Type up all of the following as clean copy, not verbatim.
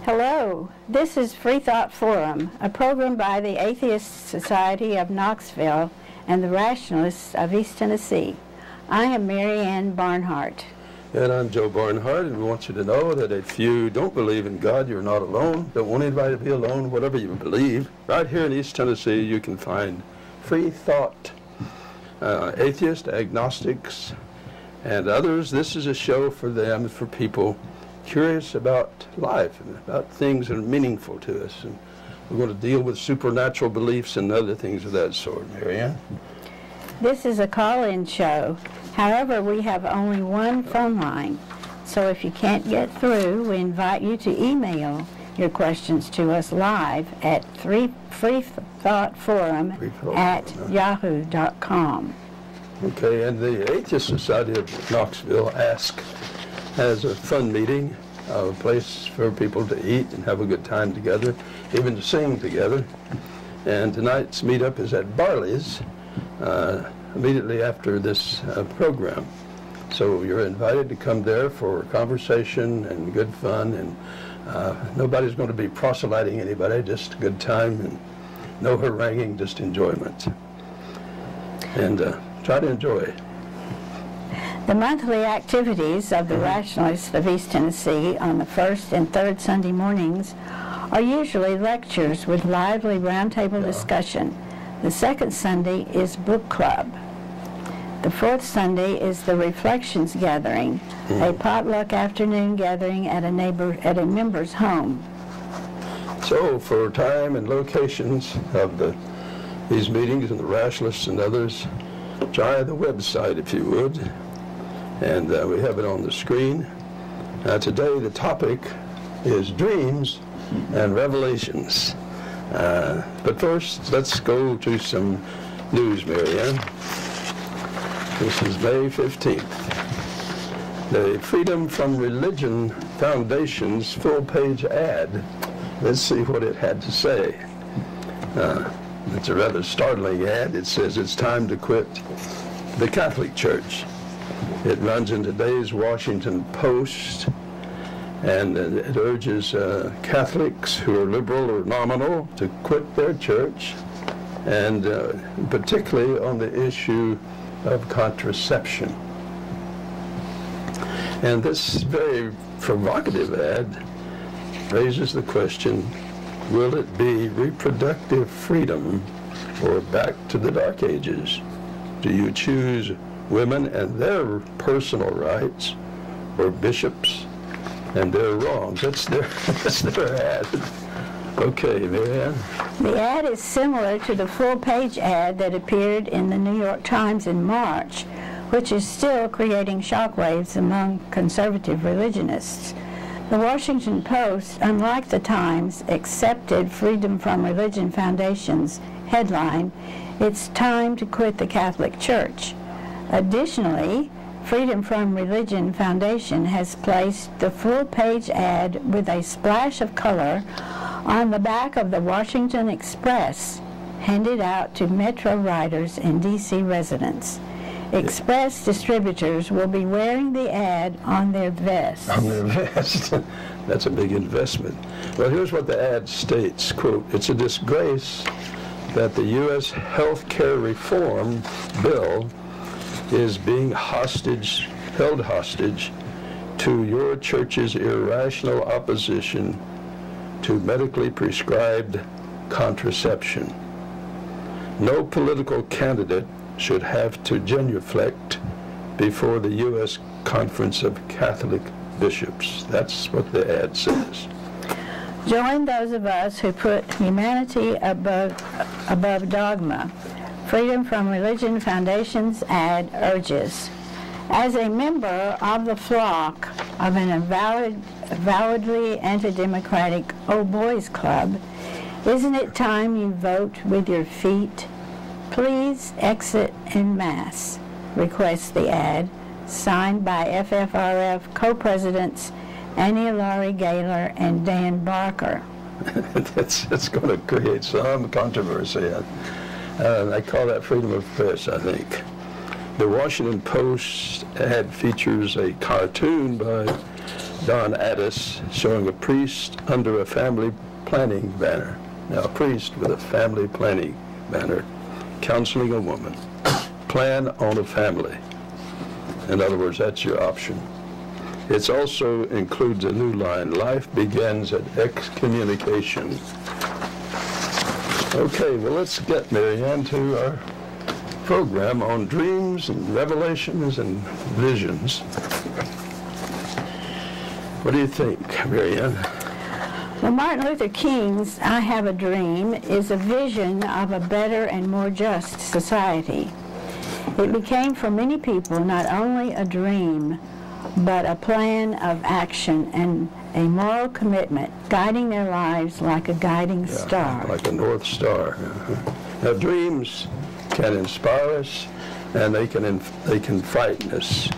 Hello, this is Freethought Forum, a program by the Atheist Society of Knoxville and the Rationalists of East Tennessee. I am Mary Ann Barnhart. And I'm Joe Barnhart, and we want you to know that if you don't believe in God, you're not alone. Don't want anybody to be alone, whatever you believe. Right here in East Tennessee, you can find free thought, atheists, agnostics, and others. This is a show for them, for people curious about life and about things that are meaningful to us. And we're going to deal with supernatural beliefs and other things of that sort. Mary Ann? This is a call-in show. However, we have only one phone line. So if you can't get through, we invite you to email your questions to us live at freethoughtforum@yahoo.com. Okay, and the Atheist Society of Knoxville has a fun meeting, a place for people to eat and have a good time together, even to sing together. And tonight's meetup is at Barley's immediately after this program. So you're invited to come there for conversation and good fun, and nobody's going to be proselyting anybody, just a good time and no haranguing, just enjoyment. And try to enjoy. The monthly activities of the Rationalists of East Tennessee on the first and third Sunday mornings are usually lectures with lively roundtable discussion. The second Sunday is book club. The fourth Sunday is the Reflections Gathering, a potluck afternoon gathering at a member's home. So for time and locations of these meetings and the Rationalists and others, try the website if you would. And we have it on the screen. Today the topic is dreams and revelations. But first, let's go to some news, Mary Ann. This is May 15th. The Freedom from Religion Foundation's full-page ad. Let's see what it had to say. It's a rather startling ad. It says it's time to quit the Catholic Church. It runs in today's Washington Post, and it urges Catholics who are liberal or nominal to quit their church, and particularly on the issue of contraception. And this very provocative ad raises the question, will it be reproductive freedom or back to the Dark Ages? Do you choose women and their personal rights, or bishops and their wrongs? That's their ad. Okay, Mary Ann. The ad is similar to the full-page ad that appeared in the New York Times in March, which is still creating shockwaves among conservative religionists. The Washington Post, unlike the Times, accepted Freedom from Religion Foundation's headline, "It's time to quit the Catholic Church." Additionally, Freedom from Religion Foundation has placed the full-page ad with a splash of color on the back of the Washington Express, handed out to Metro riders and D.C. residents. Express distributors will be wearing the ad on their vests. On their vest. That's a big investment. Well, here's what the ad states, quote, "It's a disgrace that the U.S. health care reform bill is being held hostage to your church's irrational opposition to medically prescribed contraception. No political candidate should have to genuflect before the U.S. Conference of Catholic Bishops." That's what the ad says. Join those of us who put humanity above dogma. Freedom from Religion Foundation's ad urges. As a member of the flock of an avowed avowedly anti-democratic old boys club, isn't it time you vote with your feet? Please exit en masse, requests the ad, signed by FFRF co-presidents Annie Laurie Gaylor and Dan Barker. That's going to create some controversy. I call that freedom of press, I think. The Washington Post ad features a cartoon by Don Addis showing a priest under a family planning banner. Now, a priest with a family planning banner counseling a woman. Plan on a family. In other words, that's your option. It also includes a new line, life begins at excommunication. Okay, well, let's get, Marianne, to our program on dreams and revelations and visions. What do you think, Marianne? Well, Martin Luther King's I Have a Dream is a vision of a better and more just society. It became for many people not only a dream, but a plan of action and a moral commitment, guiding their lives like a guiding star. Like a North Star. Now, dreams can inspire us, and they can frighten us.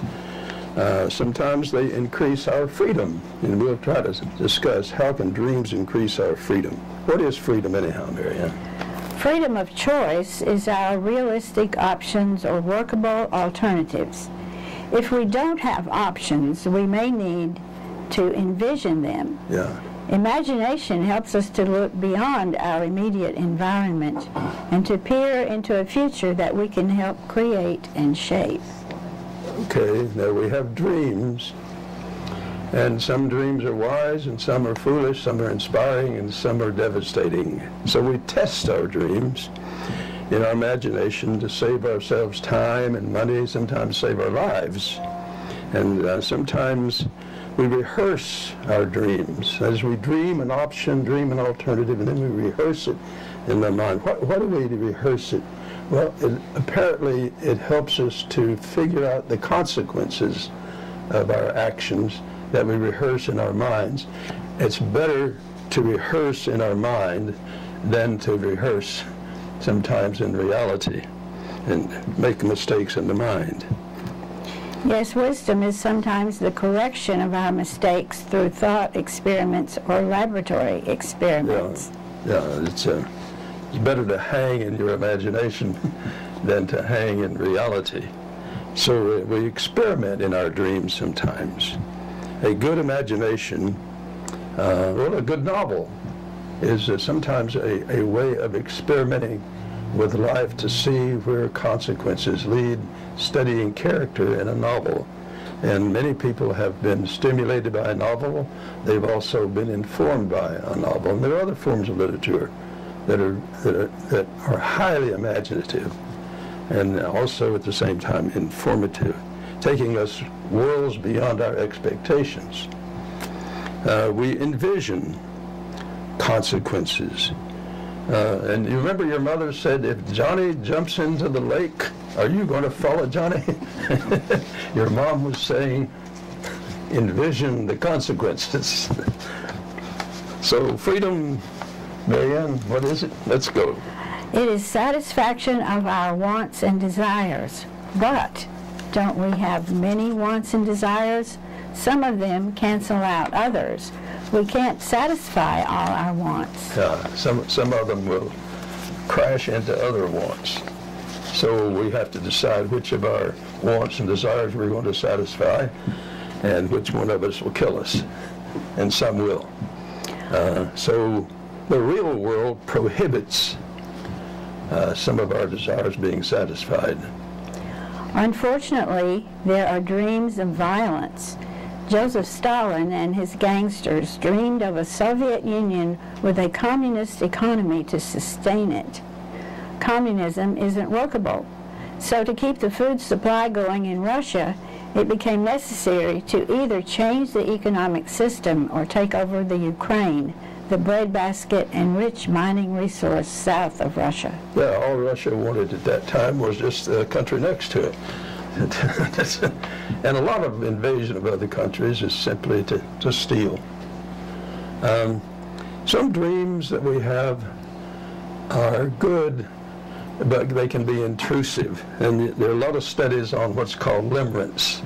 Sometimes they increase our freedom, and we'll try to discuss how can dreams increase our freedom. What is freedom anyhow, Marianne? Freedom of choice is our realistic options or workable alternatives. If we don't have options, we may need to envision them. Yeah. Imagination helps us to look beyond our immediate environment and to peer into a future that we can help create and shape. Okay, now we have dreams, and some dreams are wise and some are foolish, some are inspiring and some are devastating. So we test our dreams in our imagination to save ourselves time and money, sometimes save our lives. And sometimes we rehearse our dreams. As we dream an option, dream an alternative, and then we rehearse it in the mind. What do we rehearse it? Well, apparently it helps us to figure out the consequences of our actions that we rehearse in our minds. It's better to rehearse in our mind than to rehearse sometimes in reality and make mistakes in the mind. Yes, wisdom is sometimes the correction of our mistakes through thought experiments or laboratory experiments. Yeah, it's better to hang in your imagination than to hang in reality. So we experiment in our dreams sometimes. A good imagination, a good novel, is sometimes a way of experimenting with life to see where consequences lead, studying character in a novel. And many people have been stimulated by a novel. They've also been informed by a novel. And there are other forms of literature that are highly imaginative and also at the same time informative, taking us worlds beyond our expectations. We envision consequences. And you remember your mother said, if Johnny jumps into the lake, are you going to follow Johnny? Your mom was saying, envision the consequences. So freedom, Marianne, what is it? Let's go. It is satisfaction of our wants and desires. But don't we have many wants and desires? Some of them cancel out others. We can't satisfy all our wants. Yeah, some of them will crash into other wants. So we have to decide which of our wants and desires we're going to satisfy and which one of us will kill us. And some will. So the real world prohibits some of our desires being satisfied. Unfortunately, there are dreams of violence. Joseph Stalin and his gangsters dreamed of a Soviet Union with a communist economy to sustain it. Communism isn't workable. So to keep the food supply going in Russia, it became necessary to either change the economic system or take over the Ukraine, the breadbasket and rich mining resource south of Russia. Yeah, all Russia wanted at that time was just the country next to it. And a lot of invasion of other countries is simply to steal. Some dreams that we have are good, but they can be intrusive. And there are a lot of studies on what's called limerence.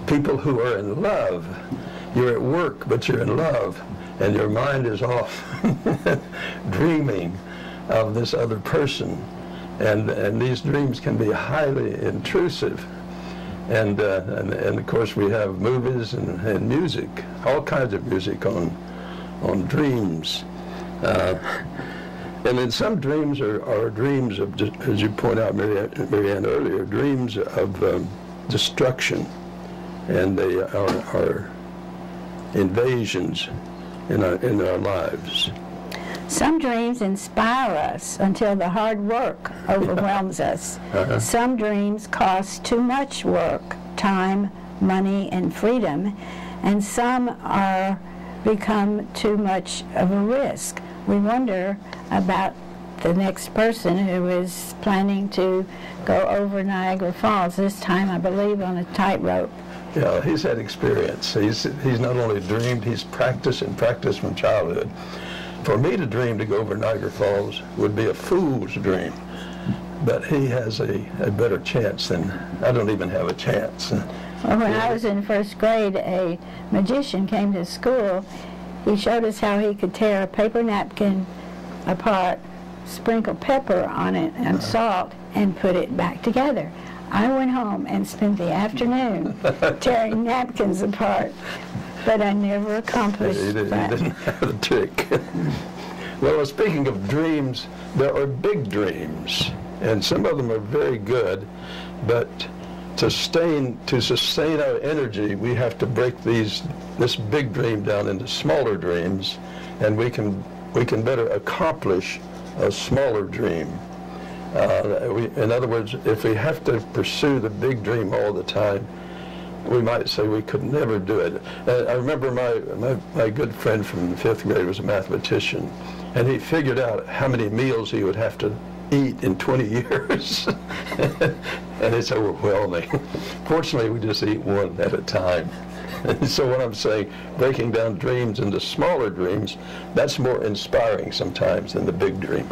People who are in love. You're at work, but you're in love, and your mind is off dreaming of this other person. And these dreams can be highly intrusive. And of course we have movies and music, all kinds of music on dreams. And then some dreams are dreams of, as you point out, Marianne, earlier, dreams of destruction. And they are invasions in our lives. Some dreams inspire us until the hard work overwhelms us. Some dreams cost too much work, time, money, and freedom, and some become too much of a risk. We wonder about the next person who is planning to go over Niagara Falls, this time I believe on a tightrope. Yeah, he's had experience. He's not only dreamed, he's practiced from childhood. For me to dream to go over Niagara Falls would be a fool's dream, but he has a better chance than I don't even have a chance. Well, when I was in first grade, a magician came to school. He showed us how he could tear a paper napkin apart, sprinkle pepper on it and salt, and put it back together. I went home and spent the afternoon tearing napkins apart, but I never accomplished that. You didn't have the trick. Well, speaking of dreams, there are big dreams, and some of them are very good, but to sustain our energy, we have to break this big dream down into smaller dreams, and we can better accomplish a smaller dream. In other words, if we have to pursue the big dream all the time, we might say we could never do it. I remember my good friend from the 5th grade was a mathematician, and he figured out how many meals he would have to eat in 20 years. And it's overwhelming. Fortunately, we just eat one at a time. And so what I'm saying, breaking down dreams into smaller dreams, that's more inspiring sometimes than the big dream.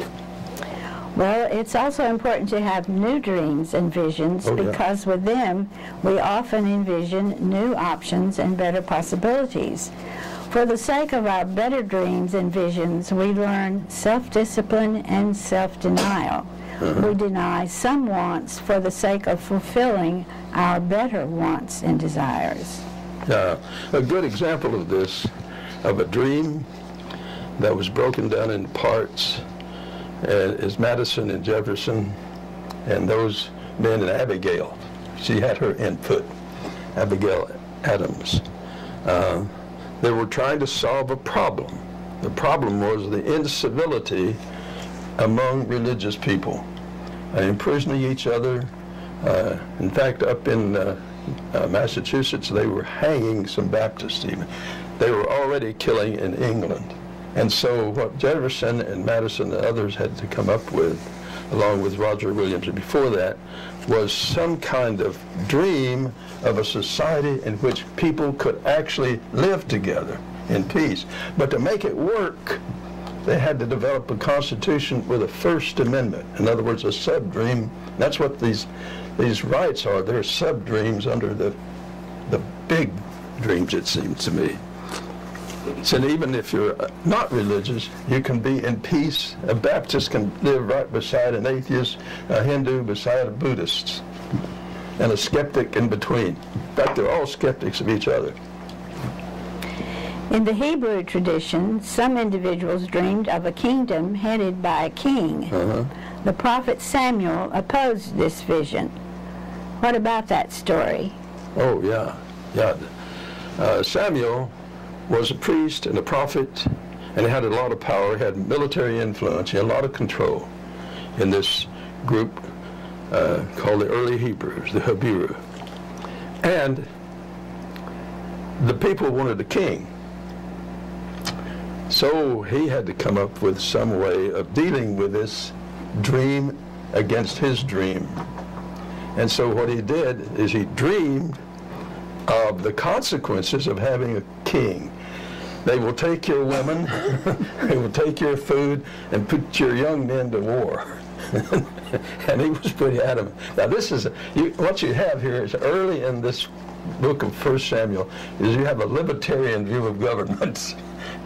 Well, it's also important to have new dreams and visions because with them, we often envision new options and better possibilities. For the sake of our better dreams and visions, we learn self-discipline and self-denial. We deny some wants for the sake of fulfilling our better wants and desires. A good example of this, of a dream that was broken down in parts, is Madison and Jefferson and those men and Abigail. She had her input, Abigail Adams. They were trying to solve a problem. The problem was the incivility among religious people, imprisoning each other. In fact, up in Massachusetts, they were hanging some Baptists even. They were already killing in England. And so what Jefferson and Madison and others had to come up with, along with Roger Williams and before that, was some kind of dream of a society in which people could actually live together in peace. But to make it work, they had to develop a constitution with a First Amendment. In other words, a sub-dream. That's what these rights are. They're sub-dreams under the big dreams, it seems to me. So even if you're not religious, you can be in peace. A Baptist can live right beside an atheist, a Hindu beside a Buddhist, and a skeptic in between. In fact, they're all skeptics of each other. In the Hebrew tradition, some individuals dreamed of a kingdom headed by a king. The prophet Samuel opposed this vision. What about that story? Oh, yeah. Samuel was a priest and a prophet, and he had a lot of power. He had military influence. He had a lot of control in this group called the early Hebrews, the Hebrew. And the people wanted a king. So he had to come up with some way of dealing with this dream against his dream. And so what he did is he dreamed of the consequences of having a king. They will take your women, they will take your food, and put your young men to war. And he was pretty adamant. Now this is, what you have here is early in this book of 1 Samuel, is you have a libertarian view of government.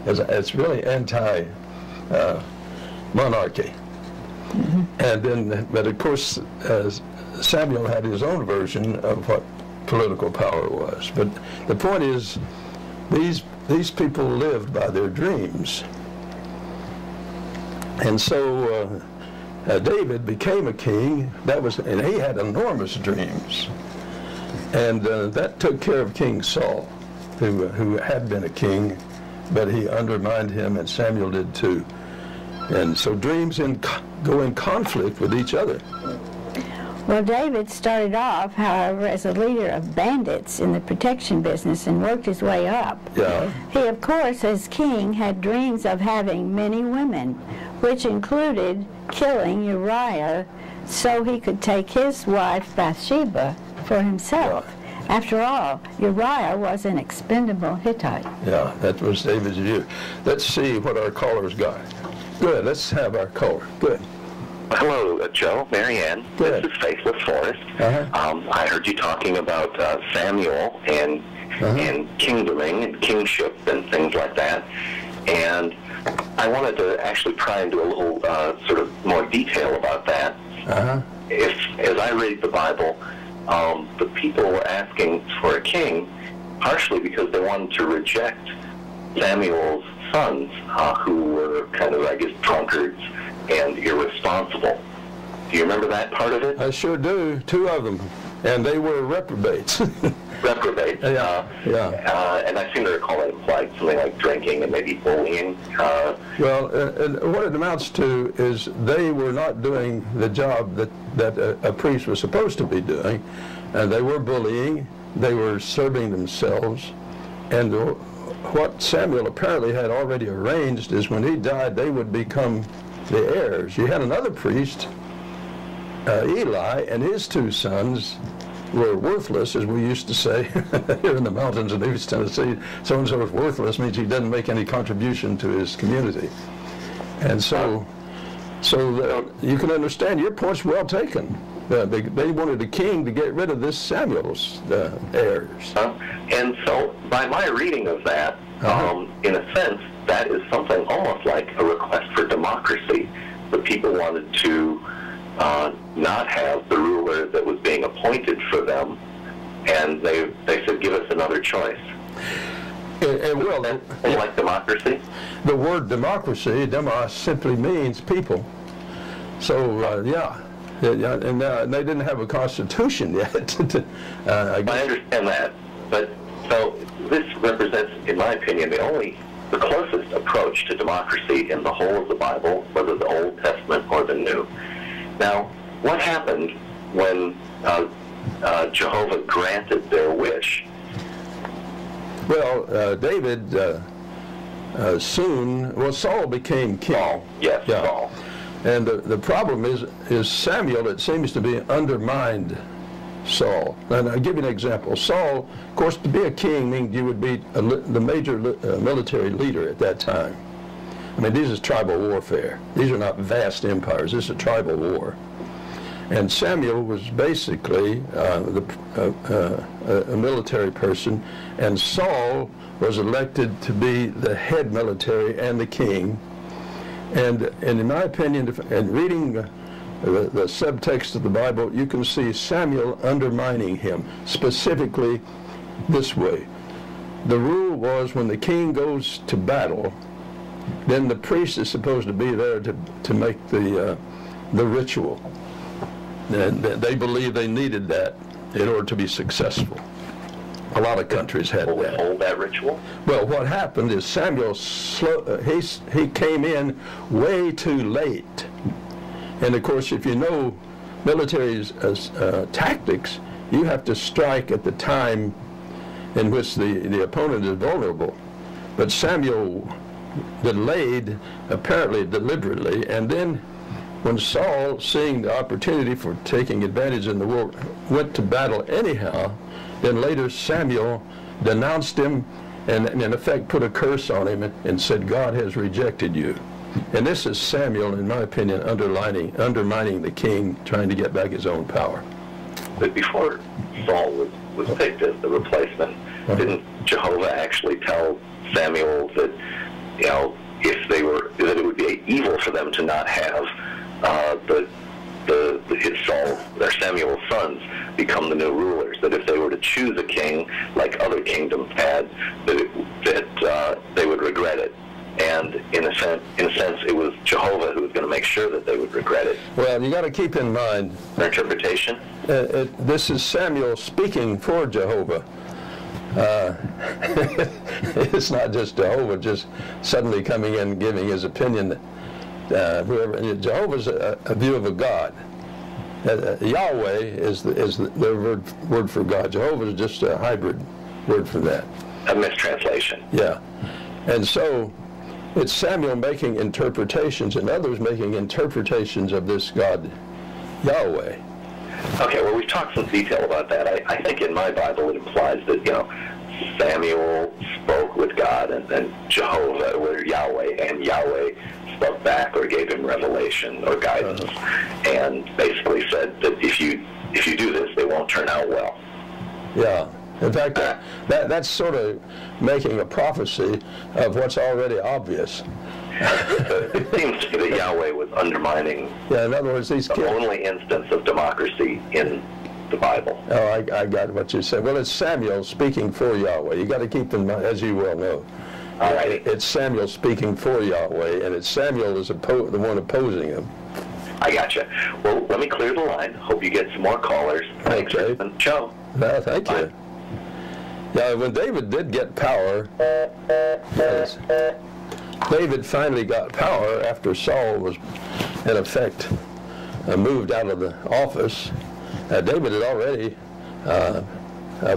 It's really anti-monarchy. And then, but of course, Samuel had his own version of what political power was. But the point is, these people lived by their dreams. And so David became a king. And he had enormous dreams. And that took care of King Saul, who had been a king, but he undermined him, and Samuel did too. And so dreams go in conflict with each other. Well, David started off, however, as a leader of bandits in the protection business and worked his way up. Yeah. He, of course, as king, had dreams of having many women, which included killing Uriah so he could take his wife Bathsheba for himself. Yeah. After all, Uriah was an expendable Hittite. Yeah, that was David's view. Let's see what our callers got. Good, let's have our caller. Good. Hello, Joe, Marianne. Good. This is Faithless Forrest. I heard you talking about Samuel and kingdoming and kingship and things like that. And I wanted to actually try and do a little sort of more detail about that. As I read the Bible, the people were asking for a king partially because they wanted to reject Samuel's sons, who were kind of, I guess, drunkards and irresponsible. Do you remember that part of it? I sure do, 2 of them, and they were reprobates. Reprobates. And I seem to recall it implied something like drinking and maybe bullying. Well, and what it amounts to is they were not doing the job that a priest was supposed to be doing, and they were bullying, they were serving themselves, and what Samuel apparently had already arranged is when he died, they would become the heirs. You had another priest, Eli, and his 2 sons were worthless, as we used to say here in the mountains of East Tennessee. So-and-so is worthless means he doesn't make any contribution to his community. And so you can understand, your point's well taken. They wanted a king to get rid of this Samuel's heirs. And so, by my reading of that, in a sense, that is something almost like a request for democracy. The people wanted to not have the ruler that was being appointed for them, and they said, give us another choice. Well, like democracy? The word democracy, demos, simply means people. So, and they didn't have a constitution yet. I understand that, but so this represents, in my opinion, the closest approach to democracy in the whole of the Bible, whether the Old Testament or the New. Now, what happened when Jehovah granted their wish? Well, David Saul became king. Saul, yes, yeah. Saul. And the problem is Samuel, it seems to be, undermined Saul. And I'll give you an example. Saul, of course, to be a king means you would be the major military leader at that time. I mean, this is tribal warfare. These are not vast empires. This is a tribal war. And Samuel was basically a military person, and Saul was elected to be the head military and the king. And in my opinion, and reading the subtext of the Bible, you can see Samuel undermining him, specifically this way. The rule was when the king goes to battle, then the priest is supposed to be there to make the ritual. And they believe they needed that in order to be successful. A lot of countries had that. Hold that ritual? Well, what happened is Samuel, he came in way too late. And of course, if you know military tactics, you have to strike at the time in which the opponent is vulnerable. But Samuel delayed, apparently deliberately, and then when Saul, seeing the opportunity for taking advantage in the war, went to battle anyhow, then later Samuel denounced him and in effect put a curse on him and said, God has rejected you. And this is Samuel, in my opinion, undermining the king, trying to get back his own power. But before Saul was picked as the replacement, didn't Jehovah actually tell Samuel that, you know, that it would be evil for them to not have Samuel's sons become the new rulers? That if they were to choose a king like other kingdoms had, that they would regret it. And in a sense, it was Jehovah who was going to make sure that they would regret it. Well, you got to keep in mind their interpretation. This is Samuel speaking for Jehovah. It's not just Jehovah just suddenly coming in and giving his opinion. Jehovah's a view of a God. Yahweh is the word for God. Jehovah is just a hybrid word for that. A mistranslation. Yeah. And so it's Samuel making interpretations and others making interpretations of this God, Yahweh. Okay, well, we've talked some detail about that. I think in my Bible it implies that, you know, Samuel spoke with God and then Jehovah, or Yahweh, and Yahweh spoke back or gave him revelation or guidance, and basically said that if you do this, it won't turn out well. Yeah. In fact, that's sort of making a prophecy of what's already obvious. It seems to me that Yahweh was undermining in other words, these the only instance of democracy in the Bible. Oh, I got what you said. Well, it's Samuel speaking for Yahweh. You got to keep in mind, as you well know. All right. It's Samuel speaking for Yahweh, and it's Samuel is the one opposing him. I gotcha. Well, let me clear the line. Hope you get some more callers. Thanks for the show. Well, thank you. Yeah, when David did get power, David finally got power after Saul was, in effect, moved out of the office. David had already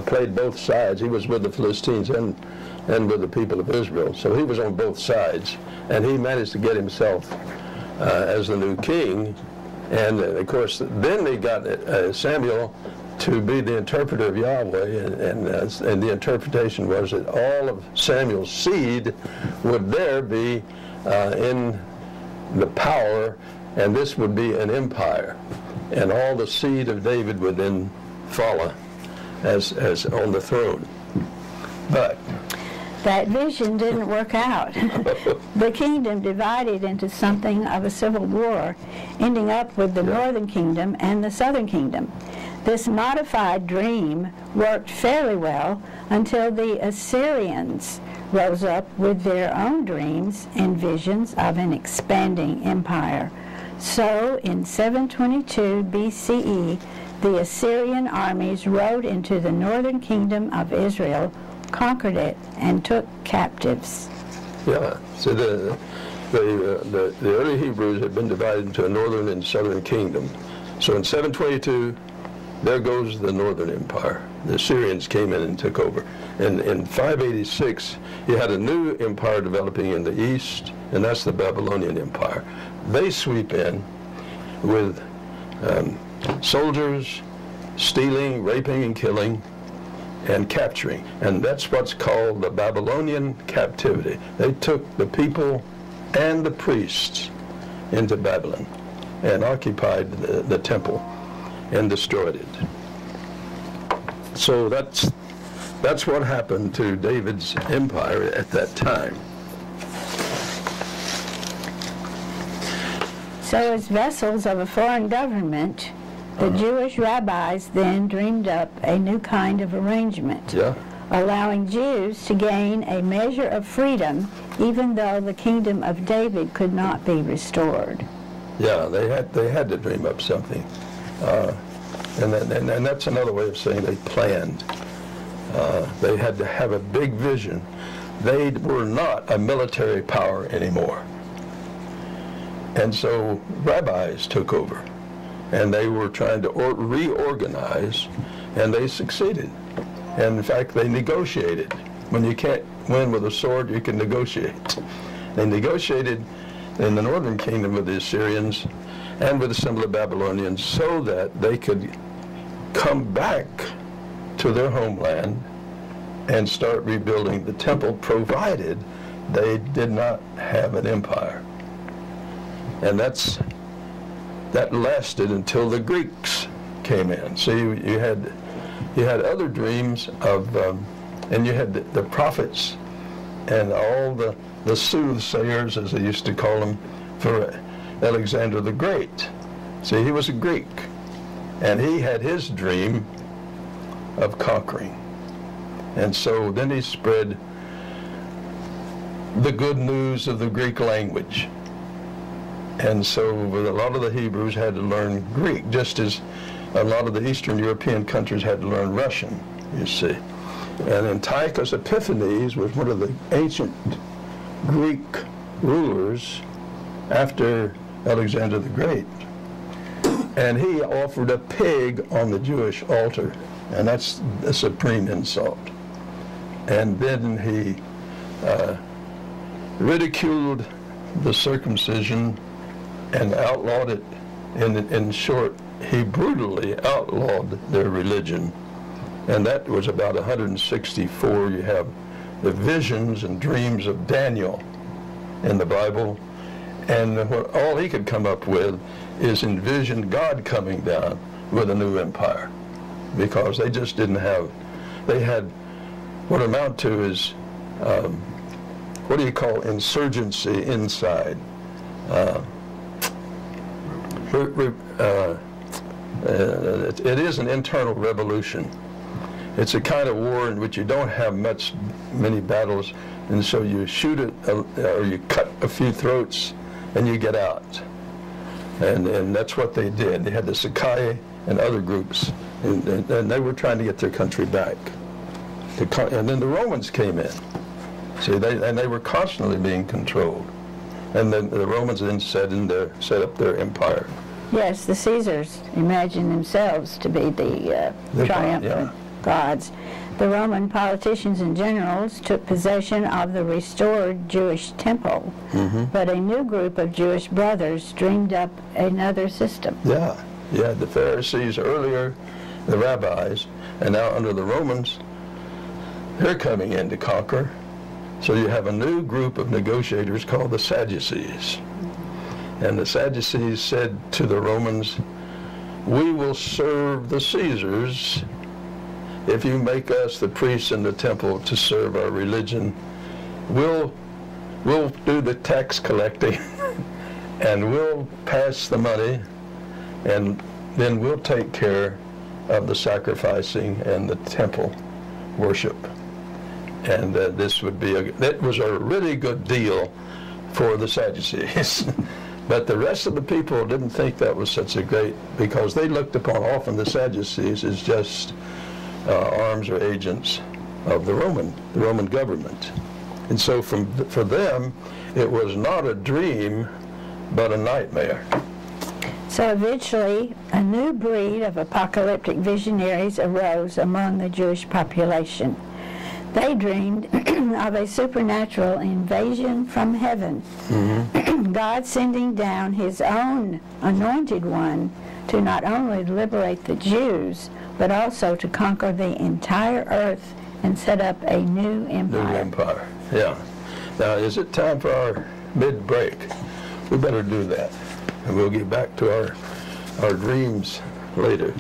played both sides. He was with the Philistines and with the people of Israel. So he was on both sides. And he managed to get himself as the new king. And, of course, then they got Samuel to be the interpreter of Yahweh, and the interpretation was that all of Samuel's seed would there be in the power, and this would be an empire, and all the seed of David would then follow as on the throne. But that vision didn't work out. The kingdom divided into something of a civil war, ending up with the northern kingdom and the southern kingdom. This modified dream worked fairly well until the Assyrians rose up with their own dreams and visions of an expanding empire. So in 722 BCE, the Assyrian armies rode into the northern kingdom of Israel, conquered it, and took captives. Yeah, so the early Hebrews had been divided into a northern and southern kingdom. So in 722, there goes the northern empire. The Assyrians came in and took over. And in 586, you had a new empire developing in the east, and that's the Babylonian Empire. They sweep in with soldiers, stealing, raping, and killing, and capturing. And that's what's called the Babylonian captivity. They took the people and the priests into Babylon and occupied the temple and destroyed it. So that's what happened to David's empire at that time. So as vessels of a foreign government, the Jewish rabbis then dreamed up a new kind of arrangement, allowing Jews to gain a measure of freedom even though the kingdom of David could not be restored. Yeah, they had to dream up something. And that's another way of saying they planned. They had to have a big vision. They were not a military power anymore. And so rabbis took over. And they were trying to reorganize, and they succeeded. And in fact, they negotiated. When you can't win with a sword, you can negotiate. They negotiated in the northern kingdom with the Assyrians, and with the symbol of Babylonians, so that they could come back to their homeland and start rebuilding the temple, provided they did not have an empire. And that lasted until the Greeks came in. So you had other dreams of, and you had the prophets and all the soothsayers, as they used to call them, for Alexander the Great. See, he was a Greek, and he had his dream of conquering. And so then he spread the good news of the Greek language. And so a lot of the Hebrews had to learn Greek, just as a lot of the Eastern European countries had to learn Russian, you see. And Antiochus Epiphanes was one of the ancient Greek rulers after Alexander the Great. And he offered a pig on the Jewish altar, and that's a supreme insult. And then he ridiculed the circumcision and outlawed it. In short, he brutally outlawed their religion. And that was about 164. You have the visions and dreams of Daniel in the Bible. And all he could come up with is envision God coming down with a new empire. Because they just didn't have, they had what amount to is, what do you call insurgency inside? It is an internal revolution. It's a kind of war in which you don't have many battles, and so you shoot it, or you cut a few throats, and you get out. And that's what they did. They had the Sakai and other groups, and they were trying to get their country back. And then the Romans came in. See, they were constantly being controlled. And then the Romans then set up their empire. Yes, the Caesars imagined themselves to be the triumphant gods. The Roman politicians and generals took possession of the restored Jewish temple, but a new group of Jewish brothers dreamed up another system. Yeah, the Pharisees earlier, the rabbis, and now under the Romans, they're coming in to conquer. So you have a new group of negotiators called the Sadducees. And the Sadducees said to the Romans, "We will serve the Caesars if you make us the priests in the temple to serve our religion. We'll do the tax collecting and we'll pass the money, and then we'll take care of the sacrificing and the temple worship." And that was a really good deal for the Sadducees. But the rest of the people didn't think that was such a great, because they looked upon often the Sadducees as just arms or agents of the Roman government. And so for them, it was not a dream, but a nightmare. So eventually, a new breed of apocalyptic visionaries arose among the Jewish population. They dreamed of a supernatural invasion from heaven, God sending down his own anointed one to not only liberate the Jews, but also to conquer the entire earth and set up a new empire. New empire, yeah. Now, is it time for our mid-break? We better do that, and we'll get back to our dreams later.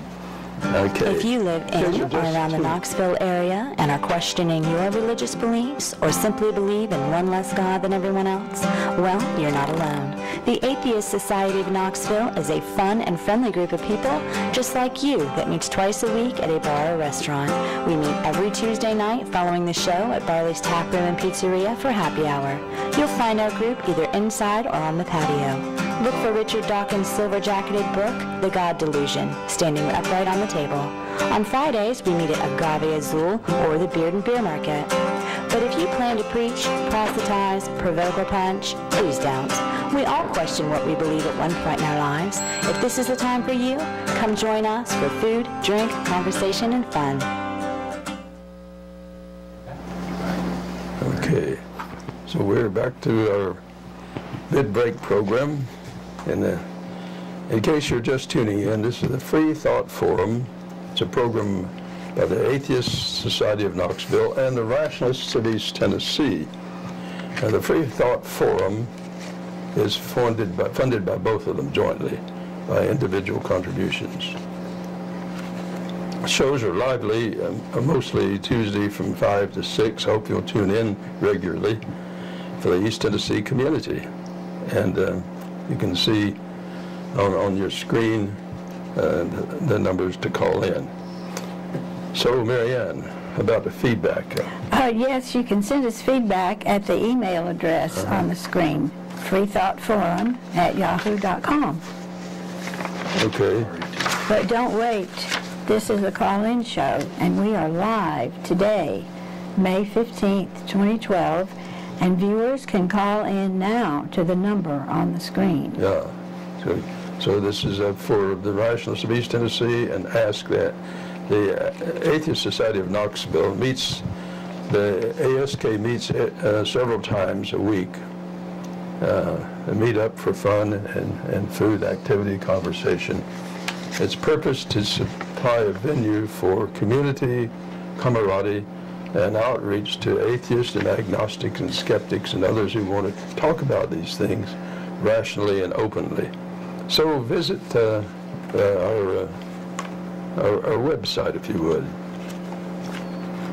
Okay. If you live in or around the Knoxville area and are questioning your religious beliefs or simply believe in one less God than everyone else, well, you're not alone. The Atheist Society of Knoxville is a fun and friendly group of people just like you that meets twice a week at a bar or restaurant. We meet every Tuesday night following the show at Barley's Tap Room and Pizzeria for happy hour. You'll find our group either inside or on the patio. Look for Richard Dawkins' silver-jacketed book, The God Delusion, standing upright on the table. On Fridays, we meet at Agave Azul or the Beard and Beer Market. But if you plan to preach, proselytize, provoke, or punch, please don't. We all question what we believe at one point in our lives. If this is the time for you, come join us for food, drink, conversation, and fun. Okay, so we're back to our mid-break program. And In case you're just tuning in, this is the Freethought Forum. It's a program by the Atheist Society of Knoxville and the Rationalists of East Tennessee. The Freethought Forum is funded by both of them jointly by individual contributions. Shows are lively, mostly Tuesday from 5 to 6. I hope you'll tune in regularly for the East Tennessee community. And you can see on your screen the numbers to call in. So, Marianne, about the feedback. Yes, you can send us feedback at the email address on the screen, freethoughtforum@yahoo.com. Okay. But don't wait. This is a call-in show, and we are live today, May 15th, 2012, and viewers can call in now to the number on the screen. Yeah. So this is for the Rationalists of East Tennessee, and ask that the Atheist Society of Knoxville meets, the ASK meets several times a week. Meet up for fun and food, activity, conversation. Its purpose to supply a venue for community, camaraderie, and outreach to atheists and agnostics and skeptics and others who want to talk about these things rationally and openly. So visit our website, if you would.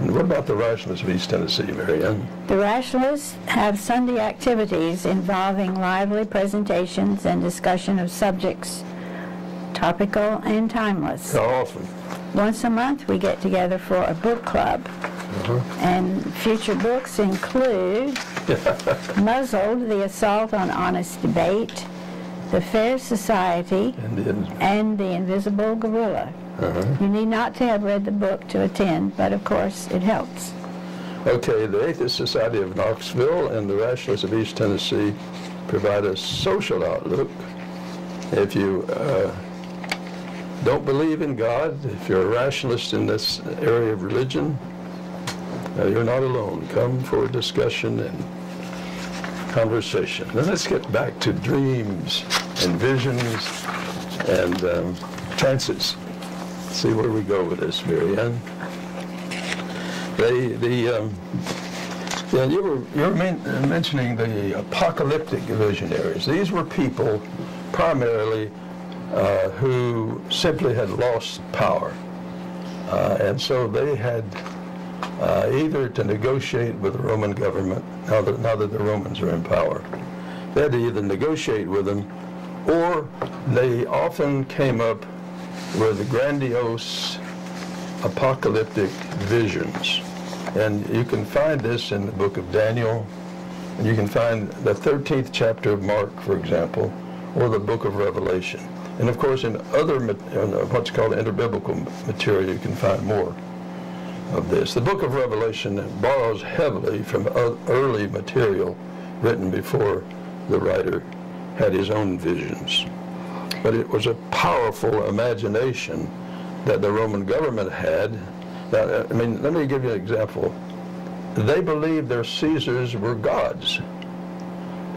And what about the Rationalists of East Tennessee, Marianne? The Rationalists have Sunday activities involving lively presentations and discussion of subjects, topical and timeless. How often? Once a month we get together for a book club. And future books include Muzzled, The Assault on Honest Debate, The Fair Society, and The Invisible Gorilla. You need not to have read the book to attend, but of course it helps. Okay, the Atheist Society of Knoxville and the Rationalists of East Tennessee provide a social outlook. If you don't believe in God, if you're a rationalist in this area of religion, you're not alone. Come for a discussion and conversation. Now let's get back to dreams and visions and trances. See where we go with this, Marianne. You were mentioning the apocalyptic visionaries. These were people primarily who simply had lost power, and so they had either to negotiate with the Roman government, now that the Romans are in power. They had to either negotiate with them, or they often came up with grandiose apocalyptic visions. And you can find this in the book of Daniel, and you can find the 13th chapter of Mark, for example, or the book of Revelation. And of course, in other what's called interbiblical material, you can find more of this. The book of Revelation borrows heavily from early material written before the writer had his own visions. But it was a powerful imagination that the Roman government had. Now, I mean, let me give you an example. They believed their Caesars were gods.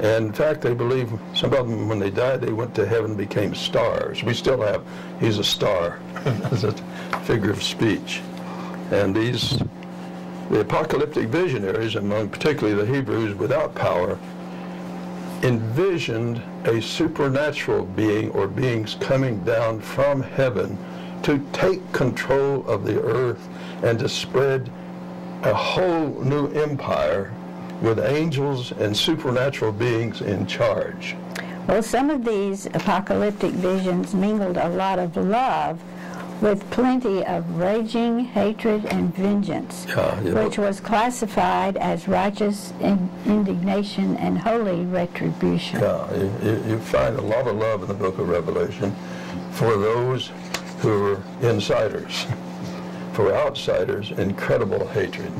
And in fact, they believe some of them, when they died, they went to heaven and became stars. We still have, he's a star, as a figure of speech. And the apocalyptic visionaries, among particularly the Hebrews without power, envisioned a supernatural being or beings coming down from heaven to take control of the earth and to spread a whole new empire with angels and supernatural beings in charge. Well, some of these apocalyptic visions mingled a lot of love with plenty of raging hatred and vengeance, which was classified as righteous indignation and holy retribution. Yeah, you find a lot of love in the book of Revelation for those who are insiders. For outsiders, incredible hatred.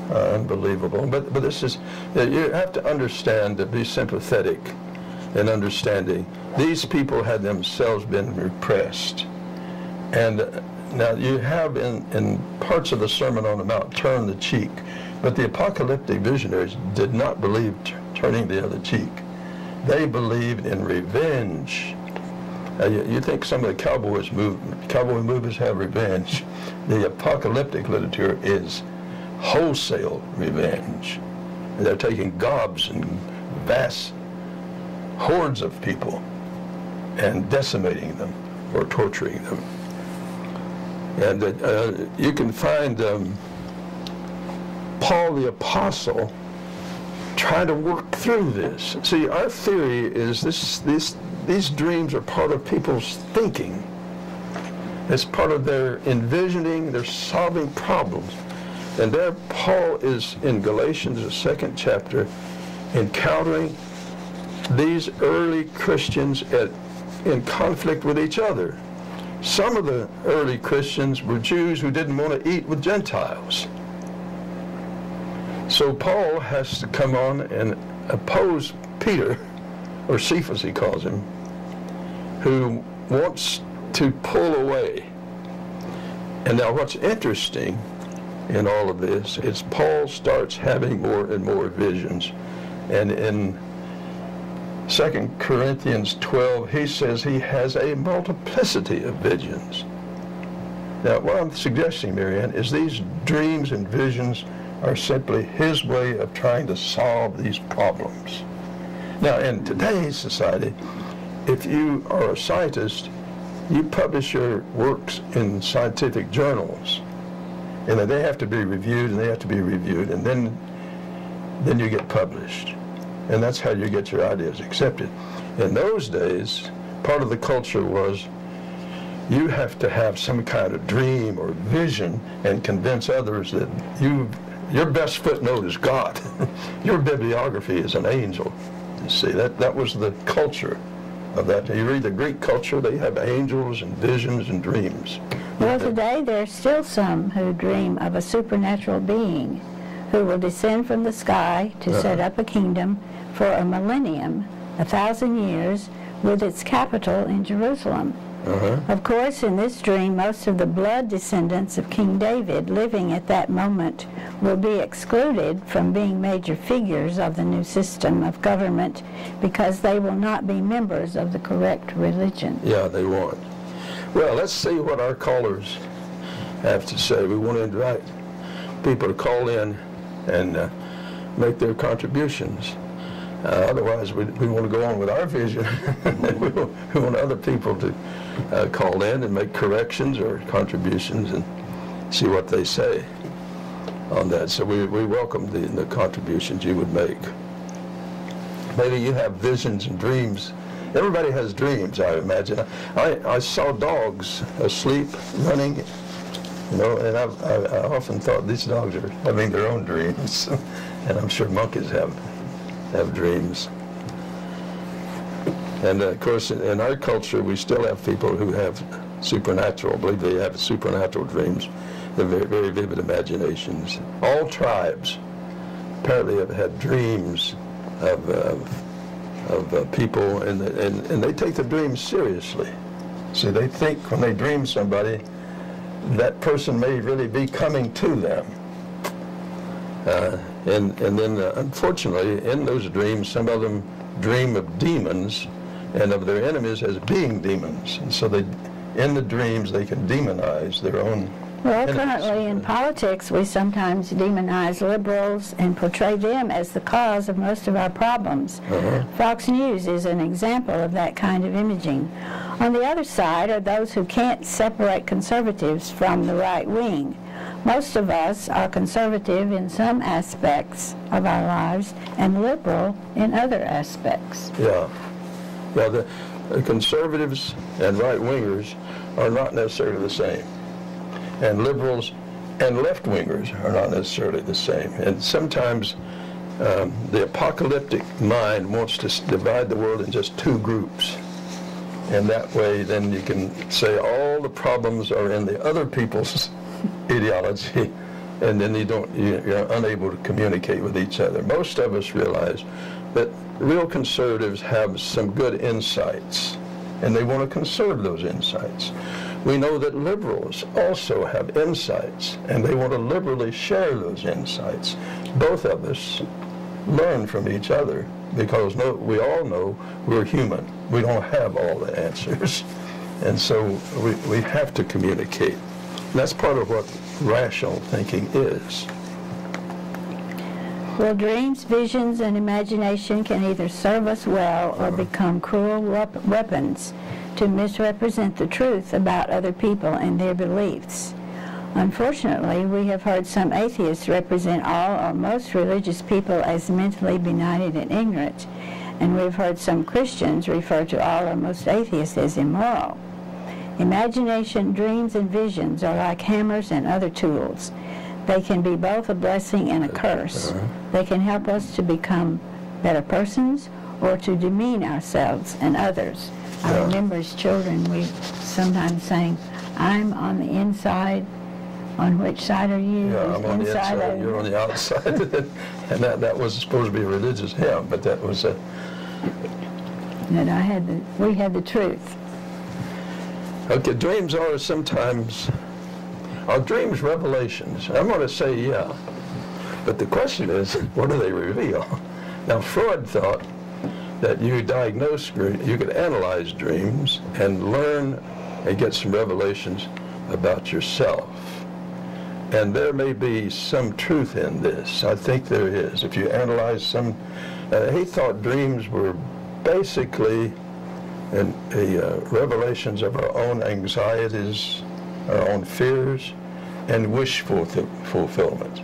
Unbelievable. But this is, you have to understand, to be sympathetic and understanding. These people had themselves been repressed. And now you have in parts of the Sermon on the Mount, turn the cheek. But the apocalyptic visionaries did not believe turning the other cheek. They believed in revenge. You think some of the cowboy movies have revenge. The apocalyptic literature is wholesale revenge. They're taking gobs and vast hordes of people and decimating them or torturing them. And you can find Paul the Apostle trying to work through this. See, our theory is these dreams are part of people's thinking. It's part of their envisioning, their solving problems. And there Paul is in Galatians, the 2nd chapter, encountering these early Christians in conflict with each other. Some of the early Christians were Jews who didn't want to eat with Gentiles. So Paul has to come on and oppose Peter, or Cephas he calls him, who wants to pull away. And now what's interesting in all of this is Paul starts having more and more visions. And in 2 Corinthians 12, he says he has a multiplicity of visions. Now, what I'm suggesting, Marianne, is these dreams and visions are simply his way of trying to solve these problems. Now, in today's society, if you are a scientist, you publish your works in scientific journals, and they have to be reviewed, and they have to be reviewed, and then you get published. And that's how you get your ideas accepted. In those days, part of the culture was you have to have some kind of dream or vision and convince others that your best footnote is God. Your bibliography is an angel. You see, that was the culture of that. You read the Greek culture, they have angels and visions and dreams. Well, today there are still some who dream of a supernatural being who will descend from the sky to set up a kingdom for a millennium, 1,000 years, with its capital in Jerusalem. Of course, in this dream, most of the blood descendants of King David living at that moment will be excluded from being major figures of the new system of government because they will not be members of the correct religion. Yeah, they won't. Well, let's see what our callers have to say. We want to invite people to call in and make their contributions. Otherwise, we want to go on with our vision. We want other people to call in and make corrections or contributions and see what they say on that. So we welcome the contributions you would make. Maybe you have visions and dreams. Everybody has dreams, I imagine. I saw dogs asleep, running, and I often thought these dogs are having their own dreams. And I'm sure monkeys have dreams. And of course, in our culture, we still have people who have supernatural, believe they have supernatural dreams. They're very, very vivid imaginations. All tribes apparently have had dreams of people, and they take the dreams seriously. See, they think when they dream somebody, that person may really be coming to them. And then, unfortunately, in those dreams, some of them dream of demons and of their enemies as being demons. And so in the dreams, they can demonize their own Well, enemies. currently in politics, we sometimes demonize liberals and portray them as the cause of most of our problems. Fox News is an example of that kind of imaging. On the other side are those who can't separate conservatives from the right wing. Most of us are conservative in some aspects of our lives and liberal in other aspects. Yeah. Well, the conservatives and right-wingers are not necessarily the same. And liberals and left-wingers are not necessarily the same. And sometimes the apocalyptic mind wants to divide the world in just two groups. And that way, then you can say all the problems are in the other people's ideology, and then you're unable to communicate with each other. Most of us realize that real conservatives have some good insights, and they want to conserve those insights. We know that liberals also have insights, and they want to liberally share those insights. Both of us learn from each other because we all know we're human. We don't have all the answers. And so we have to communicate. And that's part of what rational thinking is. Well, dreams, visions, and imagination can either serve us well or become cruel weapons to misrepresent the truth about other people and their beliefs. Unfortunately, we have heard some atheists represent all or most religious people as mentally benighted and ignorant, and we've heard some Christians refer to all or most atheists as immoral. Imagination, dreams, and visions are like hammers and other tools. They can be both a blessing and a curse. They can help us to become better persons or to demean ourselves and others. I remember as children we sometimes saying, I'm on the inside. On which side are you? Yeah, I'm on the inside, you're on the outside. And that was supposed to be a religious hymn, but that was a... And we had the truth. Okay, dreams are sometimes... Are dreams revelations? I'm going to say yeah. But the question is, what do they reveal? Now, Freud thought that you could analyze dreams and learn and get some revelations about yourself. And there may be some truth in this. I think there is. If you analyze some, he thought dreams were basically revelations of our own anxieties, our own fears, and wish fulfillment.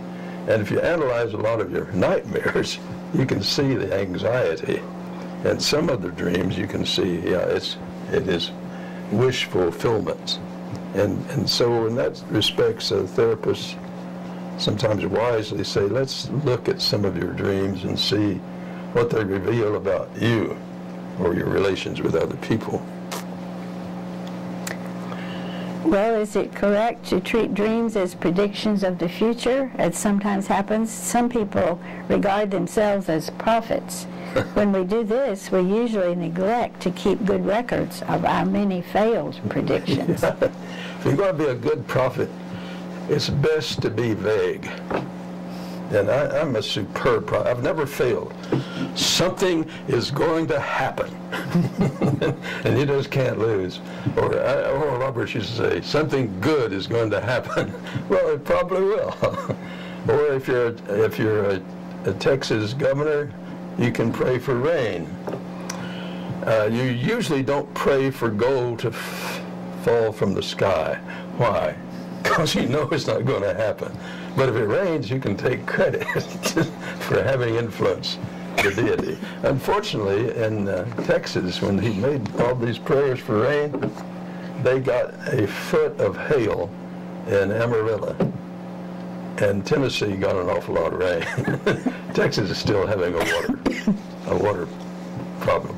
And if you analyze a lot of your nightmares, you can see the anxiety. And some of the dreams you can see, it is wish fulfillment. And so in that respects, therapists sometimes wisely say, let's look at some of your dreams and see what they reveal about you or your relations with other people. Well, is it correct to treat dreams as predictions of the future, as sometimes happens? Some people regard themselves as prophets. When we do this, we usually neglect to keep good records of our many failed predictions. If you're going to be a good prophet, it's best to be vague. And I'm a superb prophet. I've never failed. Something is going to happen. And you just can't lose. Or Oral Roberts used to say, something good is going to happen. Well, it probably will. Or if you're a Texas governor, you can pray for rain. You usually don't pray for gold to fall from the sky. Why? Because you know it's not going to happen. But if it rains, you can take credit for having influenced the deity. Unfortunately, in Texas, when he made all these prayers for rain, they got a foot of hail in Amarillo. And Tennessee got an awful lot of rain. Texas is still having a water problem.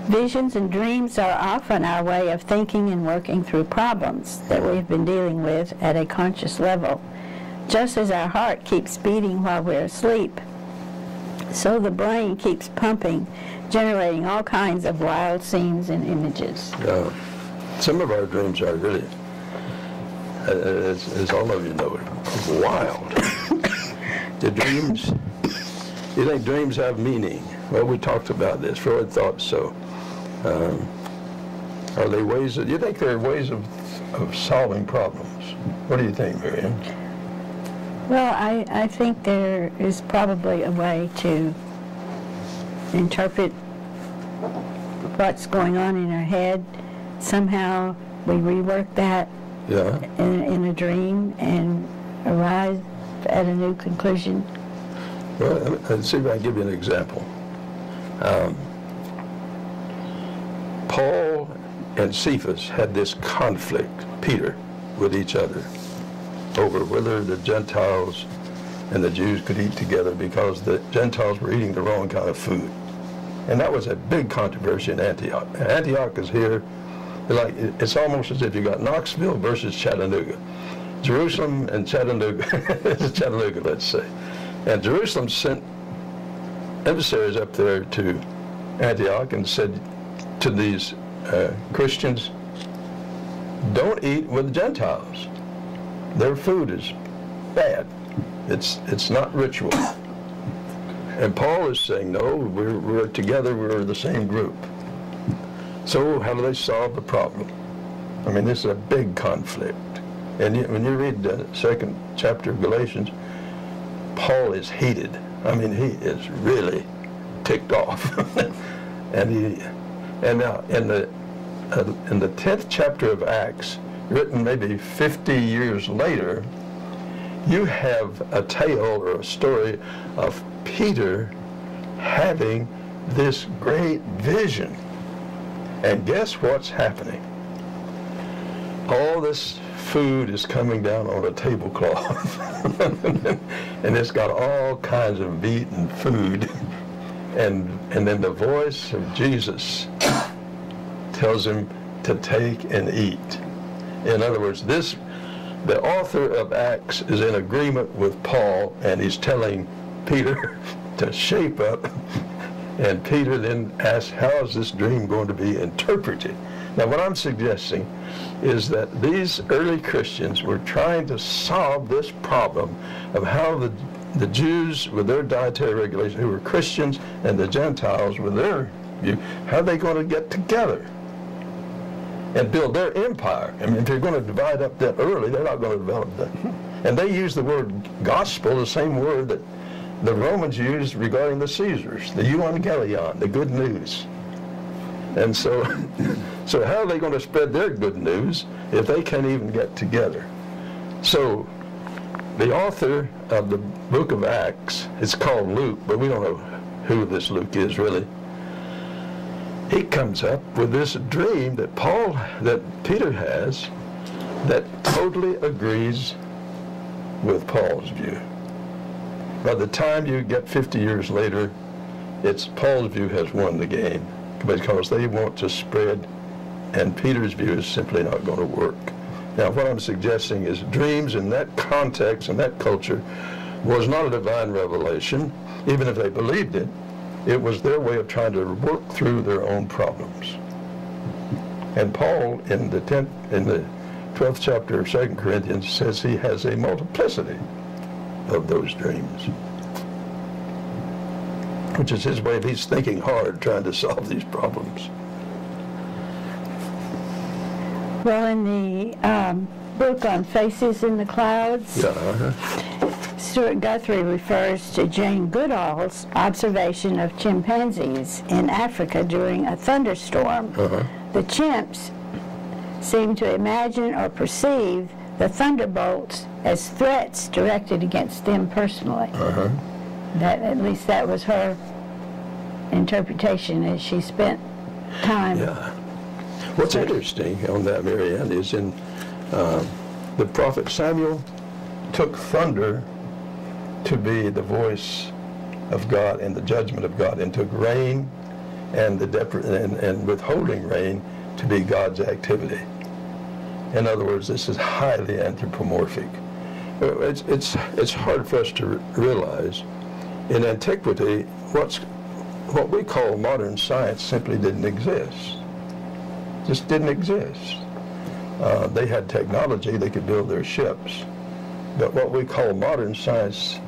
Visions and dreams are often our way of thinking and working through problems that we've been dealing with at a conscious level. Just as our heart keeps beating while we're asleep, so the brain keeps pumping, generating all kinds of wild scenes and images. Some of our dreams are really, as all of you know, wild. The dreams, you think dreams have meaning? Well, we talked about this. Freud thought so. Are they ways you think they're ways of solving problems? What do you think, Miriam? Well, I think there is probably a way to interpret what's going on in our head. Somehow we rework that in a dream and arrive at a new conclusion. Well, let's see if I can give you an example. Paul and Cephas had this conflict, Peter, with each other over whether the Gentiles and the Jews could eat together because the Gentiles were eating the wrong kind of food. And that was a big controversy in Antioch. Antioch is here, it's almost as if you got Knoxville versus Chattanooga. Jerusalem and Chattanooga, Chattanooga, let's say. And Jerusalem sent emissaries up there to Antioch and said to these Christians, don't eat with the Gentiles. Their food is bad. It's not ritual. And Paul is saying, no, we're together, we're the same group. So how do they solve the problem? I mean, this is a big conflict. And when you read the second chapter of Galatians, Paul is heated. I mean, he is really ticked off. and now in the 10th chapter of Acts, written maybe 50 years later, you have a tale or a story of Peter having this great vision. And guess what's happening? All this food is coming down on a tablecloth. And it's got all kinds of meat and food. And then the voice of Jesus tells him to take and eat. In other words, the author of Acts is in agreement with Paul, and he's telling Peter to shape up. And Peter then asks, how is this dream going to be interpreted? Now, what I'm suggesting is that these early Christians were trying to solve this problem of how the Jews with their dietary regulations, who were Christians, and the Gentiles with their view, how are they going to get together and build their empire? I mean, if they're going to divide up that early, they're not going to develop that. And they use the word gospel, the same word that the Romans used regarding the Caesars, the euangelion, the good news. And so how are they going to spread their good news if they can't even get together? So the author of the book of Acts, it's called Luke, but we don't know who this Luke is really. He comes up with this dream that Peter has that totally agrees with Paul's view. By the time you get 50 years later, it's Paul's view has won the game because they want to spread, and Peter's view is simply not going to work. Now, what I'm suggesting is dreams in that context and that culture was not a divine revelation, even if they believed it. It was their way of trying to work through their own problems. And Paul, in the 12th chapter of 2 Corinthians, says he has a multiplicity of those dreams, which is his way of he's thinking hard, trying to solve these problems. Well, in the book on Faces in the Clouds, Stuart Guthrie refers to Jane Goodall's observation of chimpanzees in Africa during a thunderstorm. The chimps seem to imagine or perceive the thunderbolts as threats directed against them personally. At least that was her interpretation as she spent time. What's interesting on that, Marianne, is in the prophet Samuel took thunder to be the voice of God and the judgment of God, and took rain and and withholding rain to be God's activity. In other words, this is highly anthropomorphic. It's hard for us to realize. In antiquity, what we call modern science simply didn't exist. Just didn't exist. They had technology, they could build their ships. But what we call modern science,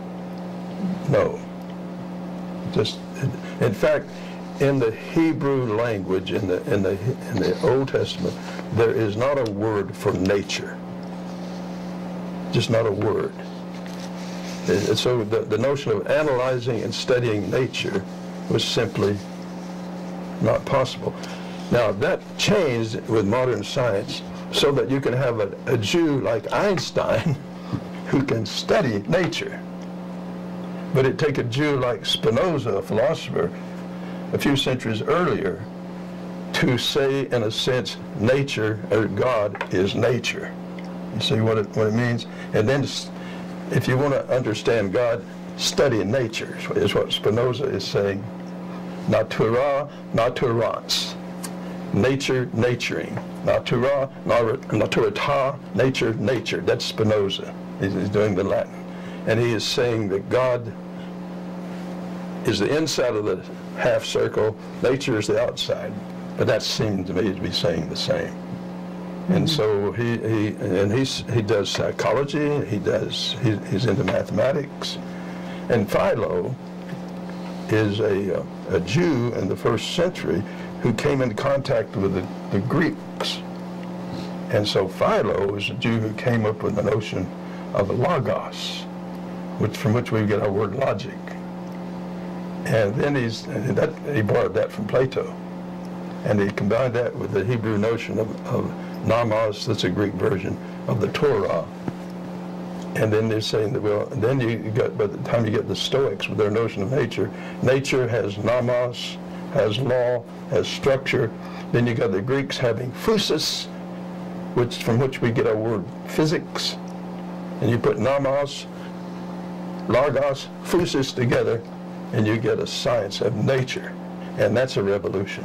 no. In fact, in the Hebrew language, in the Old Testament, there is not a word for nature. Just not a word. And so the notion of analyzing and studying nature was simply not possible. Now, that changed with modern science so that you can have a Jew like Einstein who can study nature. But it'd take a Jew like Spinoza, a philosopher, a few centuries earlier, to say, in a sense, nature, or God, is nature. You see what it means? And then, if you want to understand God, study nature, is what Spinoza is saying. Natura, naturans. Nature, naturing. Natura, naturata, nature, nature. That's Spinoza. He's doing the Latin. And he is saying that God is the inside of the half circle, nature is the outside. But that seems to me to be saying the same. And so he does psychology, he's into mathematics. And Philo, is a Jew in the first century who came into contact with the Greeks. And so Philo is a Jew who came up with the notion of logos, from which we get our word logic. And then he borrowed that from Plato. And he combined that with the Hebrew notion of nomos, that's a Greek version of the Torah. And then they're saying that, well, then by the time you get the Stoics with their notion of nature, nature has nomos, has law, has structure. Then you got the Greeks having physis, from which we get our word physics. And you put nomos, logos, physis together, and you get a science of nature. And that's a revolution.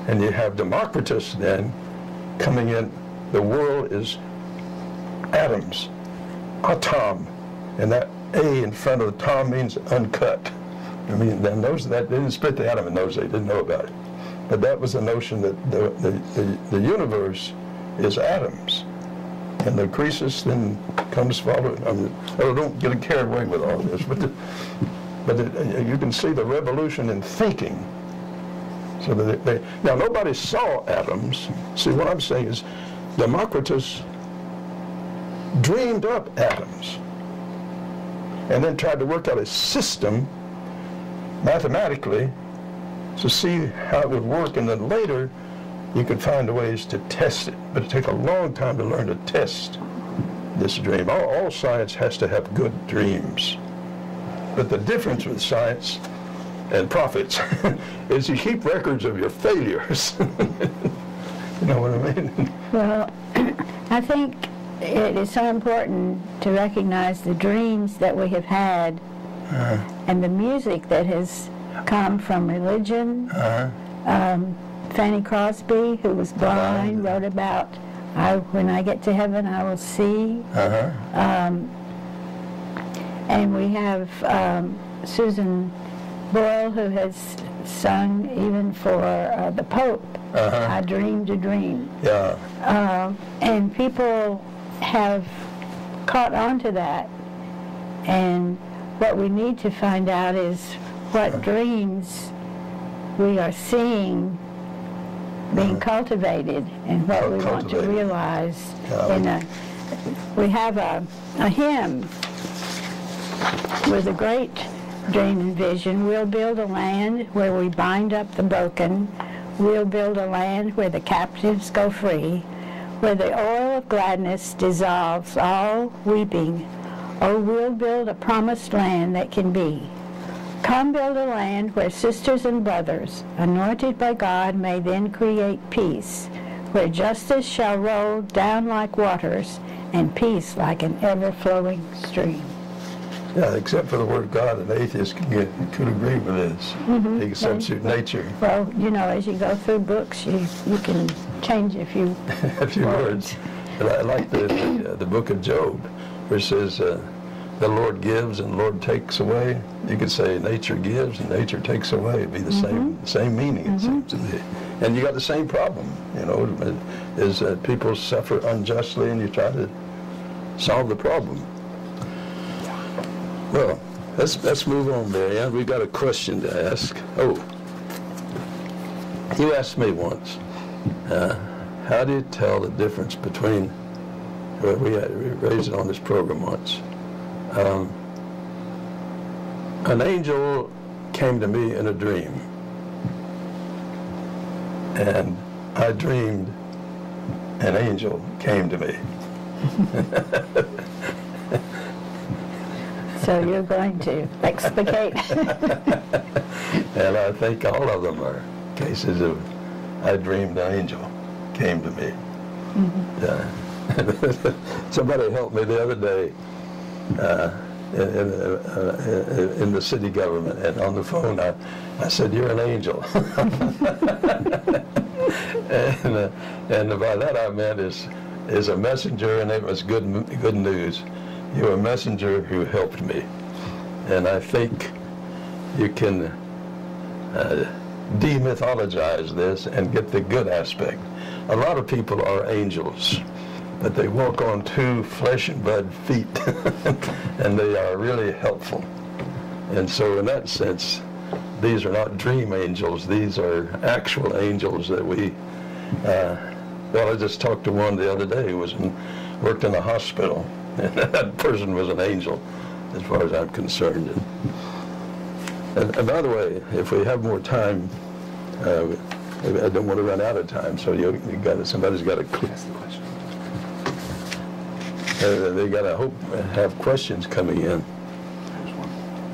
And you have Democritus then coming in. The world is atoms, atom, and that A in front of the tom means uncut. I mean, they didn't split the atom in those days, they didn't know about it. But that was the notion that the universe is atoms. And the Croesus then comes following. Don't get carried away with all this, but you can see the revolution in thinking. So that now nobody saw atoms. See, what I'm saying is Democritus dreamed up atoms and then tried to work out a system mathematically to see how it would work, and then later you could find ways to test it. But it took a long time to learn to test this dream. All science has to have good dreams. But the difference with science and prophets is you keep records of your failures. You know what I mean? Well, I think it is so important to recognize the dreams that we have had and the music that has come from religion. Fanny Crosby, who was blind, wrote about, when I get to heaven, I will see. And we have Susan Boyle, who has sung even for the Pope, I Dreamed a Dream. And people have caught on to that. And what we need to find out is what dreams we are seeing being cultivated and what we want to realize. We have a hymn with a great dream and vision. We'll build a land where we bind up the broken. We'll build a land where the captives go free, where the oil of gladness dissolves all weeping. Oh, we'll build a promised land that can be. Come build a land where sisters and brothers, anointed by God, may then create peace, where justice shall roll down like waters and peace like an ever-flowing stream. Yeah, except for the word God, an atheist could agree with this. He accepts your nature. Well, you know, as you go through books, you can change a few words. But I like the book of Job, where it says, the Lord gives and the Lord takes away. You could say nature gives and nature takes away. It'd be the same meaning, it seems to me. And you got the same problem, you know, is that people suffer unjustly and you try to solve the problem. Well, let's move on, Marianne. We've got a question to ask. Oh, you asked me once, how do you tell the difference between, well, we raised it on this program once. An angel came to me in a dream, and I dreamed an angel came to me. So you're going to explicate. And I think all of them are cases of I dreamed an angel came to me. Somebody helped me the other day in the city government, and on the phone I said, "You're an angel." and by that I meant is a messenger, and it was good news. You're a messenger who helped me. And I think you can demythologize this and get the good aspect. A lot of people are angels, but they walk on two flesh and blood feet, and they are really helpful. And so in that sense, these are not dream angels. These are actual angels that we, well, I just talked to one the other day who worked in a hospital. And that person was an angel, as far as I'm concerned. And by the way, if we have more time, I don't want to run out of time, so somebody's got to ask the question. They got to have questions coming in.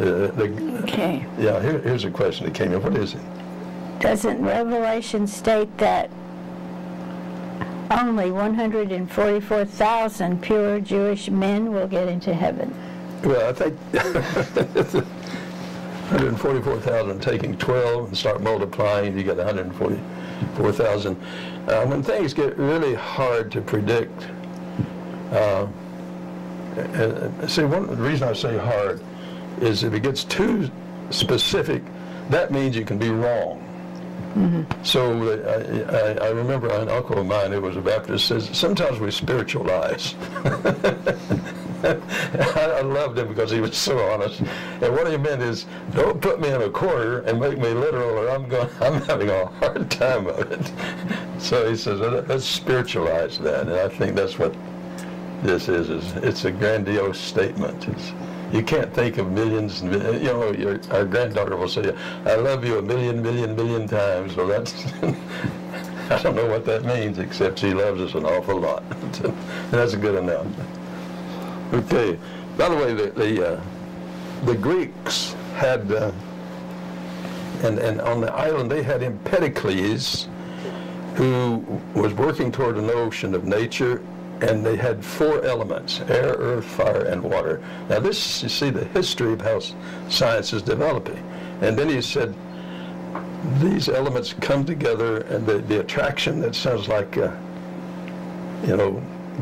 Okay. Yeah, here's a question that came in. What is it? Doesn't Revelation state that only 144,000 pure Jewish men will get into heaven? Well, I think 144,000, taking 12 and start multiplying, you get 144,000. When things get really hard to predict, see, the reason I say hard is if it gets too specific, that means you can be wrong. Mm-hmm. So I remember an uncle of mine who was a Baptist says, sometimes we spiritualize. I loved him because he was so honest. And what he meant is, don't put me in a corner and make me literal, or I'm having a hard time of it. So he says, let's spiritualize that. And I think that's what this is it's a grandiose statement. You can't think of millions, our granddaughter will say, I love you a million times. Well, that's, I don't know what that means, except she loves us an awful lot. And that's good enough. Okay. By the way, the Greeks had, and on the island they had Empedocles, who was working toward a notion of nature, and they had 4 elements: air, earth, fire, and water. Now this, you see, the history of how science is developing. And then he said, these elements come together, and the attraction that sounds like,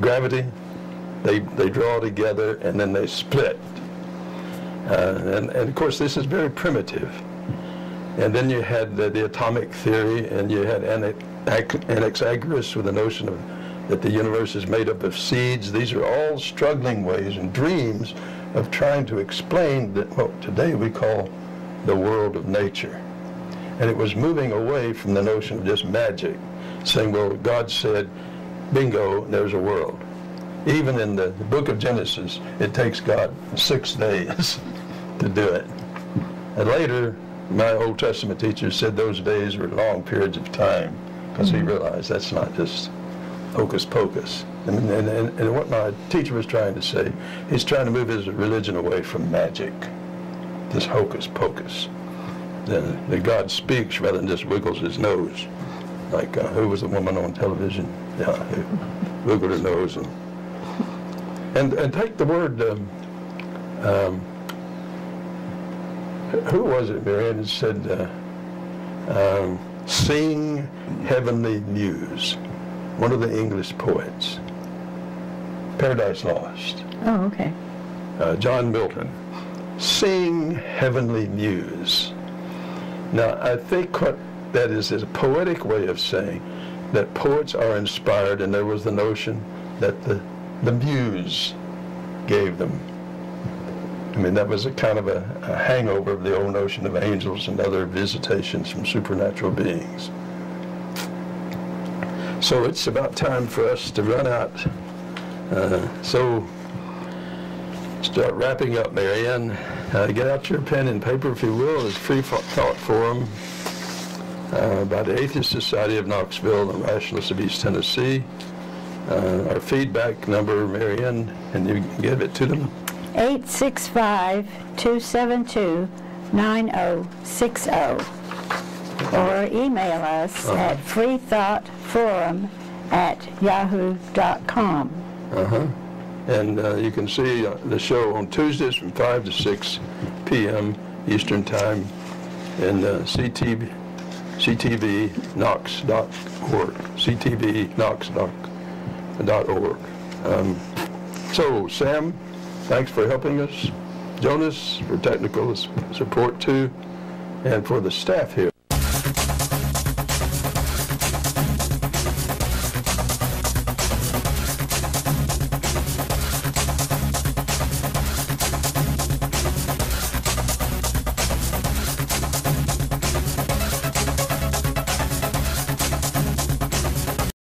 gravity, they draw together, and then they split. And of course, this is very primitive. And then you had the atomic theory, and you had Anaxagoras with the notion of that the universe is made up of seeds. These are all struggling ways and dreams of trying to explain what today we call the world of nature. And it was moving away from the notion of just magic, saying, well, God said, bingo, there's a world. Even in the book of Genesis, it takes God 6 days to do it. And later, my Old Testament teacher said those days were long periods of time, because he realized that's not just hocus pocus. And what my teacher was trying to say, he's trying to move his religion away from magic, this hocus pocus. That God speaks rather than just wiggles his nose. Like, who was the woman on television? Yeah, who wiggled her nose. And take the word, who was it, Marianne, said, sing heavenly muse. One of the English poets, Paradise Lost. Oh, okay. John Milton. Sing heavenly muse. Now, I think what that is a poetic way of saying that poets are inspired, and there was the notion that the muse gave them. I mean, that was a kind of a hangover of the old notion of angels and other visitations from supernatural beings. So it's about time for us to run out. So start wrapping up, Marianne. Get out your pen and paper, if you will. It's Freethought Forum by the Atheist Society of Knoxville and Rationalists of East Tennessee. Our feedback number, Marianne, and you give it to them. 865-272-9060. Or email us at freethoughtforum@yahoo.com. And you can see the show on Tuesdays from 5 to 6 p.m. Eastern Time in ctvknox.org. ctvknox.org. So, Sam, thanks for helping us. Jonas, for technical support too, and for the staff here.